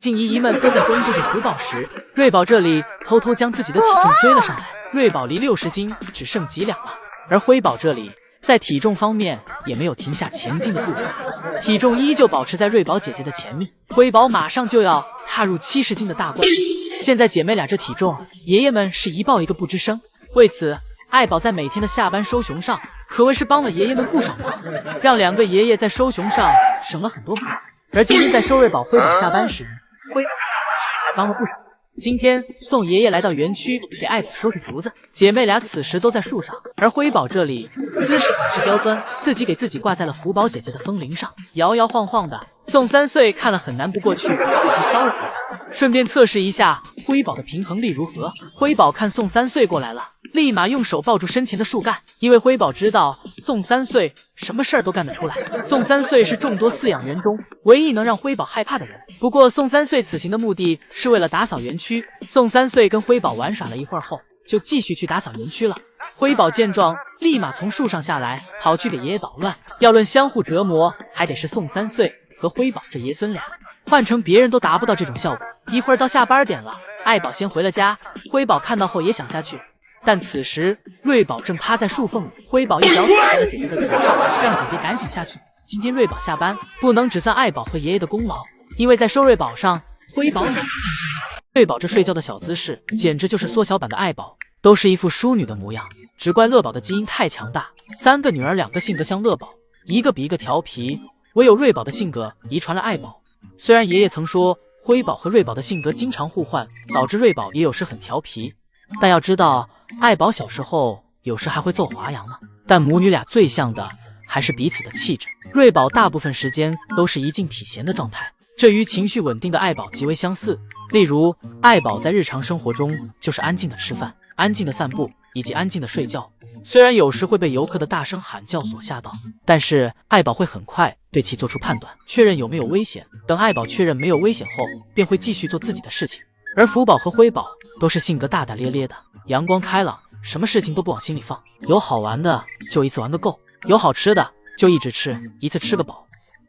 静姨姨们都在关注着福宝时，瑞宝这里偷偷将自己的体重追了上来。瑞宝离60斤只剩几两了，而辉宝这里在体重方面也没有停下前进的步伐，体重依旧保持在瑞宝姐姐的前面。辉宝马上就要踏入70斤的大关，现在姐妹俩这体重，爷爷们是一报一个不吱声。为此，爱宝在每天的下班收熊上可谓是帮了爷爷们不少忙，让2个爷爷在收熊上省了很多麻烦。而今天在收瑞宝、辉宝下班时，辉宝还帮了不少。今天宋爷爷来到园区给爱宝收拾竹子，姐妹俩此时都在树上，而辉宝这里姿势很是刁钻，自己给自己挂在了福宝姐姐的风铃上，摇摇晃晃的。宋3岁看了很难不过去，一起骚扰他，顺便测试一下辉宝的平衡力如何。辉宝看宋3岁过来了，立马用手抱住身前的树干，因为辉宝知道宋3岁什么事儿都干得出来。宋3岁是众多饲养员中唯一能让辉宝害怕的人。不过宋3岁此行的目的是为了打扫园区。宋3岁跟辉宝玩耍了一会儿后，就继续去打扫园区了。辉宝见状，立马从树上下来，跑去给爷爷捣乱。要论相互折磨，还得是宋3岁和辉宝这爷孙俩，换成别人都达不到这种效果。一会儿到下班点了，爱宝先回了家，辉宝看到后也想下去。但此时瑞宝正趴在树缝里，辉宝一脚踩在了姐姐的头上，让姐姐赶紧下去。今天瑞宝下班不能只算爱宝和爷爷的功劳，因为在收瑞宝上，辉宝也瑞宝这睡觉的小姿势简直就是缩小版的爱宝，都是一副淑女的模样。只怪乐宝的基因太强大，3个女儿2个性格像乐宝，一个比一个调皮，唯有瑞宝的性格遗传了爱宝。虽然爷爷曾说辉宝和瑞宝的性格经常互换，导致瑞宝也有时很调皮，但要知道爱宝小时候有时还会奏华阳呢。但母女俩最像的还是彼此的气质。瑞宝大部分时间都是一静体闲的状态，这与情绪稳定的爱宝极为相似。例如，爱宝在日常生活中就是安静的吃饭、安静的散步以及安静的睡觉。虽然有时会被游客的大声喊叫所吓到，但是爱宝会很快对其做出判断，确认有没有危险。等爱宝确认没有危险后，便会继续做自己的事情。而福宝和辉宝都是性格大大咧咧的，阳光开朗，什么事情都不往心里放，有好玩的就一次玩个够，有好吃的就一直吃，一次吃个饱。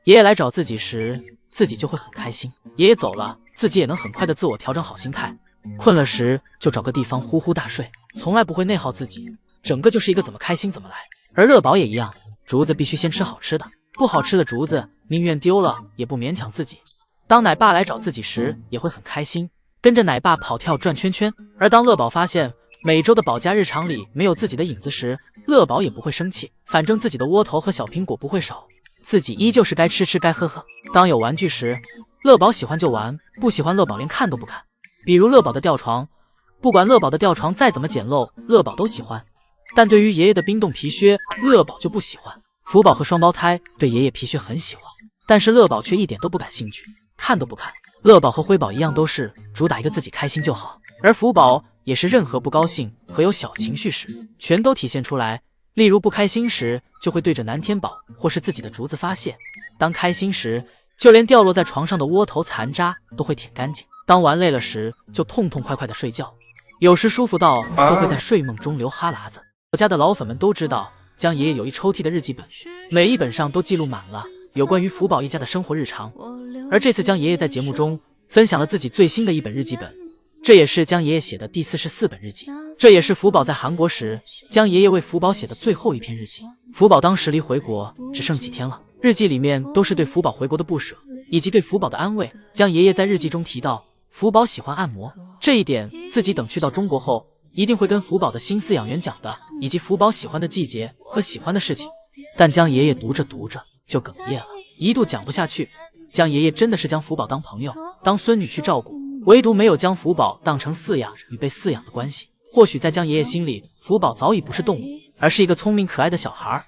爷爷来找自己时，自己就会很开心，爷爷走了，自己也能很快的自我调整好心态，困了时就找个地方呼呼大睡，从来不会内耗自己，整个就是一个怎么开心怎么来。而乐宝也一样，竹子必须先吃好吃的，不好吃的竹子宁愿丢了也不勉强自己。当奶爸来找自己时，也会很开心，跟着奶爸跑跳转圈圈。而当乐宝发现每周的保家日常里没有自己的影子时，乐宝也不会生气，反正自己的窝头和小苹果不会少，自己依旧是该吃吃该喝喝。当有玩具时，乐宝喜欢就玩，不喜欢乐宝连看都不看。比如乐宝的吊床，不管乐宝的吊床再怎么简陋，乐宝都喜欢。但对于爷爷的冰冻皮靴，乐宝就不喜欢。福宝和双胞胎对爷爷皮靴很喜欢，但是乐宝却一点都不感兴趣，看都不看。乐宝和辉宝一样，都是主打一个自己开心就好，而福宝也是任何不高兴和有小情绪时全都体现出来。例如不开心时就会对着南天宝或是自己的竹子发泄，当开心时就连掉落在床上的窝头残渣都会舔干净，当玩累了时就痛痛快快的睡觉，有时舒服到都会在睡梦中流哈喇子。我家的老粉们都知道，江爷爷有一抽屉的日记本，每一本上都记录满了有关于福宝一家的生活日常。而这次江爷爷在节目中分享了自己最新的一本日记本，这也是江爷爷写的第44本日记，这也是福宝在韩国时江爷爷为福宝写的最后一篇日记。福宝当时离回国只剩几天了，日记里面都是对福宝回国的不舍以及对福宝的安慰。江爷爷在日记中提到福宝喜欢按摩，这一点自己等去到中国后一定会跟福宝的新饲养员讲的，以及福宝喜欢的季节和喜欢的事情。但江爷爷读着读着就哽咽了，一度讲不下去。江爷爷真的是将福宝当朋友当孙女去照顾，唯独没有将福宝当成饲养与被饲养的关系。或许在江爷爷心里，福宝早已不是动物，而是一个聪明可爱的小孩，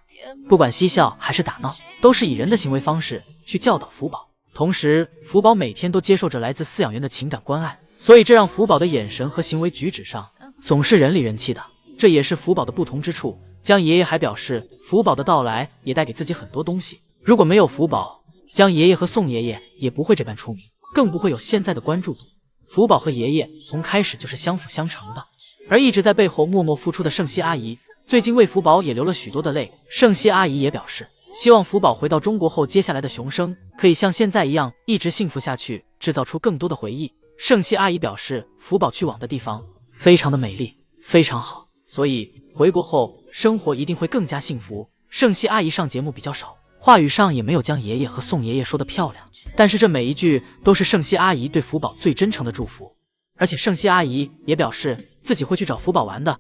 不管嬉笑还是打闹，都是以人的行为方式去教导福宝。同时福宝每天都接受着来自饲养员的情感关爱，所以这让福宝的眼神和行为举止上总是人里人气的，这也是福宝的不同之处。江爷爷还表示，福宝的到来也带给自己很多东西，如果没有福宝，江爷爷和宋爷爷也不会这般出名，更不会有现在的关注度。福宝和爷爷从开始就是相辅相成的，而一直在背后默默付出的盛熙阿姨，最近为福宝也流了许多的泪。盛熙阿姨也表示，希望福宝回到中国后，接下来的熊生可以像现在一样一直幸福下去，制造出更多的回忆。圣熙阿姨表示，福宝去往的地方非常的美丽，非常好，所以回国后生活一定会更加幸福。圣熙阿姨上节目比较少，话语上也没有将爷爷和宋爷爷说的漂亮，但是这每一句都是圣熙阿姨对福宝最真诚的祝福。而且圣熙阿姨也表示自己会去找福宝玩的，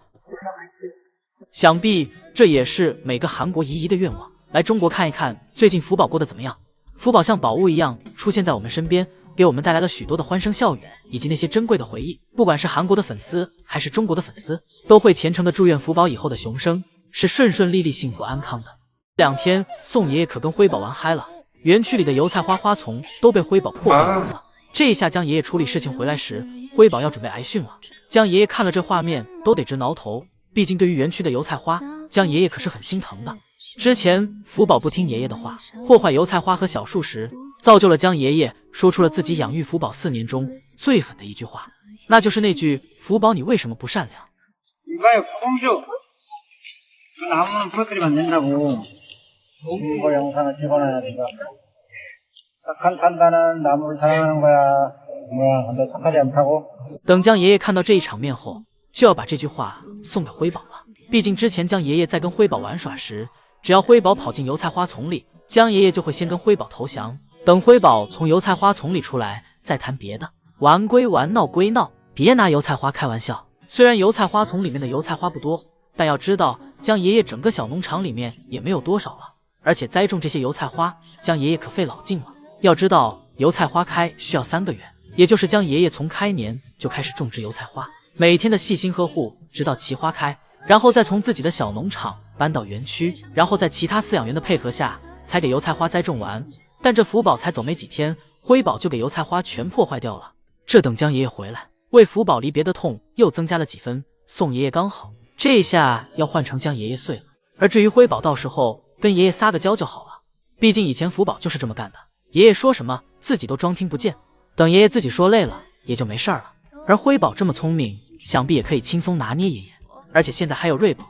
想必这也是每个韩国姨姨的愿望，来中国看一看最近福宝过得怎么样。福宝像宝物一样出现在我们身边，给我们带来了许多的欢声笑语以及那些珍贵的回忆。不管是韩国的粉丝还是中国的粉丝，都会虔诚的祝愿福宝以后的雄生是顺顺利利、幸福安康的。2天，宋爷爷可跟辉宝玩嗨了，园区里的油菜花花丛都被辉宝破坏完了。这一下江爷爷处理事情回来时，辉宝要准备挨训了。江爷爷看了这画面都得直挠头，毕竟对于园区的油菜花，江爷爷可是很心疼的。之前福宝不听爷爷的话，破坏油菜花和小树时，造就了江爷爷说出了自己养育福宝4年中最狠的一句话，那就是那句福宝你为什么不善良。 이봐요, 공주. 그 나무는 부러뜨리면 안 된다고. 이거 영상을 찍어놔야 된다. 착한 판단은 나무를 사랑하는 거야. 뭐야, 너 착하지 않다고? 等江爷爷看到这一场面后，就要把这句话送给辉宝了。毕竟之前江爷爷在跟辉宝玩耍时，只要辉宝跑进油菜花丛里，江爷爷就会先跟辉宝投降，等辉宝从油菜花丛里出来再谈别的。玩归玩，闹归闹，别拿油菜花开玩笑。虽然油菜花丛里面的油菜花不多，但要知道江爷爷整个小农场里面也没有多少了，而且栽种这些油菜花，江爷爷可费老劲了。要知道油菜花开需要3个月，也就是江爷爷从开年就开始种植油菜花，每天的细心呵护，直到其花开，然后再从自己的小农场搬到园区，然后在其他饲养员的配合下，才给油菜花栽种完。但这福宝才走没几天，辉宝就给油菜花全破坏掉了。这等江爷爷回来，为福宝离别的痛又增加了几分。宋爷爷刚好，这下要换成江爷爷碎了。而至于辉宝，到时候跟爷爷撒个娇就好了，毕竟以前福宝就是这么干的，爷爷说什么自己都装听不见，等爷爷自己说累了也就没事了。而辉宝这么聪明，想必也可以轻松拿捏爷爷。而且现在还有瑞宝，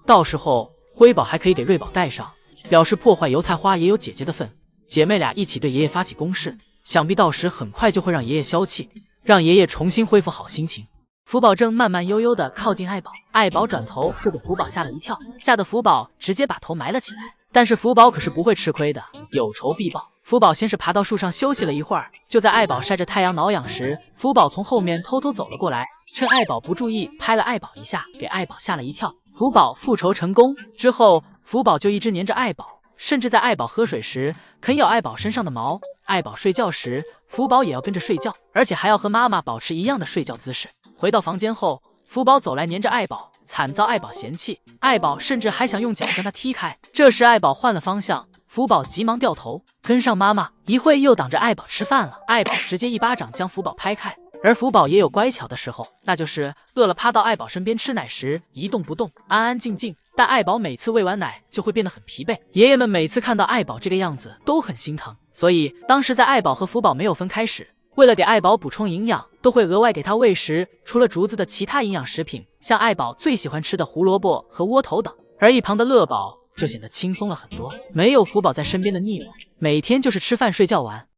到时候辉宝还可以给瑞宝带上，表示破坏油菜花也有姐姐的份，姐妹俩一起对爷爷发起攻势，想必到时很快就会让爷爷消气，让爷爷重新恢复好心情。福宝正慢慢悠悠地靠近爱宝，爱宝转头就给福宝吓了一跳，吓得福宝直接把头埋了起来。但是福宝可是不会吃亏的，有仇必报。福宝先是爬到树上休息了一会儿，就在爱宝晒着太阳挠痒时，福宝从后面偷偷走了过来，趁爱宝不注意拍了爱宝一下，给爱宝吓了一跳。福宝复仇成功之后，福宝就一直黏着爱宝，甚至在爱宝喝水时啃咬爱宝身上的毛，爱宝睡觉时福宝也要跟着睡觉，而且还要和妈妈保持一样的睡觉姿势。回到房间后，福宝走来黏着爱宝，惨遭爱宝嫌弃，爱宝甚至还想用脚将他踢开。这时爱宝换了方向，福宝急忙掉头跟上妈妈，一会又挡着爱宝吃饭了，爱宝直接一巴掌将福宝拍开。而福宝也有乖巧的时候，那就是饿了趴到爱宝身边吃奶时一动不动，安安静静。但爱宝每次喂完奶就会变得很疲惫，爷爷们每次看到爱宝这个样子都很心疼，所以当时在爱宝和福宝没有分开时，为了给爱宝补充营养，都会额外给他喂食除了竹子的其他营养食品，像爱宝最喜欢吃的胡萝卜和窝头等。而一旁的乐宝就显得轻松了很多，没有福宝在身边的腻歪，每天就是吃饭睡觉玩。